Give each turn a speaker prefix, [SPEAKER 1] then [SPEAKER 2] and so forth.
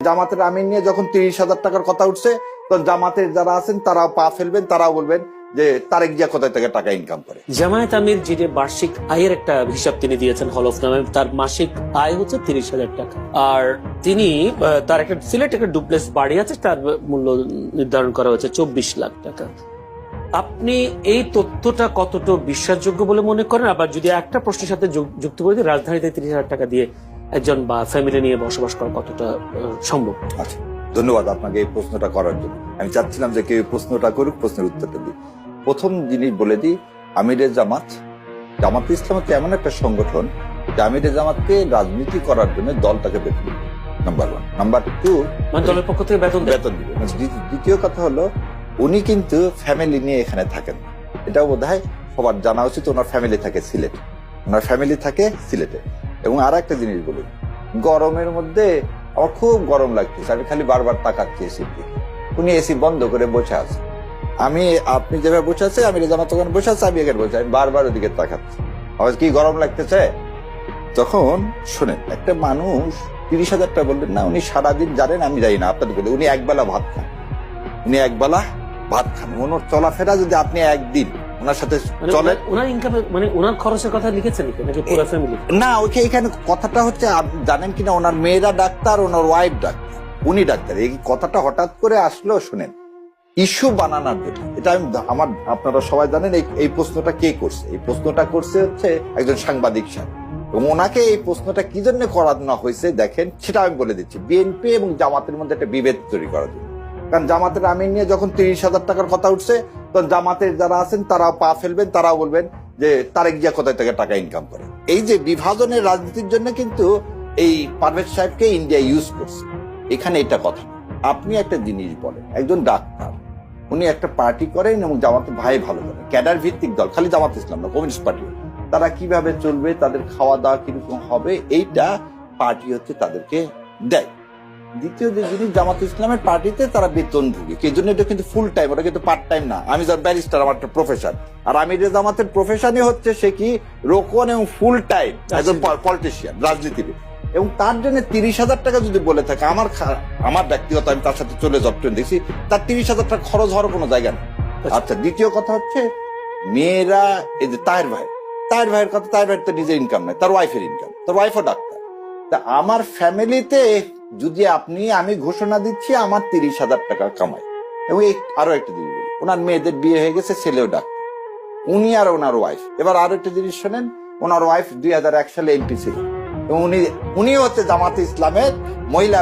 [SPEAKER 1] জামাতের আমির নিয়ে যখন 30,000 টাকার কথা উঠছে তখন জামাতের যারা আছেন তারাও পা ফেলবেন, তারাও বলবেন যে তারেক জিয়া কোথায় থেকে টাকা ইনকাম করে।
[SPEAKER 2] জামায়াত আমির যিনি বার্ষিক আয়ের একটা হিসাব তিনি দিয়েছেন হলফনামে, তার মাসিক আয় হচ্ছে 30,000 টাকা। আর তিনি তার একটা সিলেট একটা ডুপ্লেক্স বাড়ি আছে, তার মূল্য নির্ধারণ করা হয়েছে 24 লাখ টাকা। আপনি এই তথ্যটা কতটা বিশ্বাসযোগ্য বলে মনে করেন? আবার যদি একটা প্রশ্নের সাথে যুক্ত করে দিই, রাজধানীতে 30,000 টাকা দিয়ে একজন বা ফ্যামিলি নিয়ে বসবাস করা কতটা সম্ভব?
[SPEAKER 1] আচ্ছা, ধন্যবাদ আপনাকে এই প্রশ্নটা করার জন্য। আমি চাচ্ছিলাম যে কেউ প্রশ্নটা করুক, প্রশ্নের উত্তরটা দিই। প্রথম জিনিস বলে দিই, আমিরে জামাত ইসলাম হচ্ছে এমন একটা সংগঠন যে আমিরে জামাতকে রাজনীতি করার জন্য দলটাকে বেতন দিবে, নাম্বার 1। নাম্বার 2,
[SPEAKER 2] মানে দলের পক্ষ থেকে বেতন
[SPEAKER 1] দিবে। দ্বিতীয় কথা হলো, উনি কিন্তু ফ্যামিলি নিয়ে এখানে থাকেন। এটাও বোধহয় সবার জানা উচিত। ওনার ফ্যামিলি থাকে সিলেটে। এবং আর একটা জিনিস বলি, গরমের মধ্যে আমার খুব গরম লাগতেছে, আমি খালি বারবার তাকাচ্ছি এসির দিকে। উনি এসি বন্ধ করে বসে আছে, আপনি যেভাবে বসে আছে, আমি জামাত ওখানে বসে আছে, আমি এখানে বসে, আমি বারবার ওদিকে তাকাচ্ছি। আমার কি গরম লাগতেছে? তখন শোনেন, একটা মানুষ 30,000 টাকা বললেন না, উনি সারাদিন জানেন, আমি জানি না, আপনাদের বলি উনি একবেলা ভাত খান। ওনার চলাফেরা যদি আপনি একদিন ওনার সাথে চলেন,
[SPEAKER 2] ওনার ইনকাম মানে ওনার খরচের কথা লিখেছেন নাকি পুরো ফ্যামিলি?
[SPEAKER 1] না, এখানে কথাটা হচ্ছে, জানেন কিনা, ওনার মেয়েরা ডাক্তার, ওনার ওয়াইফ ডাক্তার, উনি ডাক্তার। এই কথাটা হঠাৎ করে আসলো, শুনেন, ইস্যু বানানোর জন্য। এটা আপনারা সবাই জানেন এই প্রশ্নটা কে করছে। এই প্রশ্নটা করছে হচ্ছে একজন সাংবাদিক সাহেব, এবং ওনাকে এই প্রশ্নটা কি জন্য করানো হয়েছে দেখেন, সেটা আমি বলে দিচ্ছি। বিএনপি এবং জামাতের মধ্যে একটা বিভেদ তৈরি করার জন্য। কারণ জামাতের আমির নিয়ে যখন 30,000 টাকার কথা উঠছে তখন জামাতের যারা আছেন তারাও পা ফেলবেন, তারাও বলবেন যে তারেক জিয়া কোথায় থেকে টাকা ইনকাম করে। এই যে বিভাজনের রাজনীতির জন্য কিন্তু এই পারভেজ সাহেবকে ইন্ডিয়া ইউজ করছে। এখানে এটা কথা। আপনি একটা জিনিস বলেন, একজন ডাক্তার, উনি একটা পার্টি করেন এবং জামাতের ভাই ভালো জানেন, ক্যাডার ভিত্তিক দল, খালি জামাত ইসলাম না, কমিউনিস্ট পার্টি, তারা কিভাবে চলবে, তাদের খাওয়া দাওয়া কিরকম হবে, এইটা পার্টি হচ্ছে তাদেরকে দেয়। দ্বিতীয় যে জিনিস, জামাত ইসলামের পার্টিতে তারা বেতন ভুগে, এই জন্য এটা কিন্তু ফুল টাইম, ওটা কিন্তু পার্ট টাইম না। আমি যার ব্যারিস্টার, আমার একটা প্রফেশন, আর আমিরে জামাতের প্রফেশনই হচ্ছে সে কি রোকন এবং ফুল টাইম একজন পলিটিশিয়ান, রাজনীতিবিদ। এবং তার জন্য 30,000 টাকা যদি বলে থাকে, আমার ব্যক্তিগত, আমি তার সাথে চলে যতজন দেখছি, তার 30,000 টাকা খরচ হওয়ার কোনো জায়গা নেই। আচ্ছা, দ্বিতীয় কথা হচ্ছে, মেয়েরা, এই যে তাহের ভাইয়ের কথা, তাহের ভাইয়ের তো নিজের ইনকাম নাই, তার ওয়াইফের ইনকাম, তার ওয়াইফও ডাক্তার। তা আমার ফ্যামিলিতে যদি আমি ঘোষণা দিচ্ছি আমার 30,000 টাকা কামাই। এবং আরো একটা জিনিস বলি, ওনার মেয়েদের বিয়ে হয়ে গেছে, ছেলেও ডাক্তার, উনি আর ওনার ওয়াইফ। এবার আরো একটা জিনিস শোনেন, ওনার ওয়াইফ 2001 সালে এমপি ছিল, এবং উনি হচ্ছে জামাতে ইসলামের মহিলা।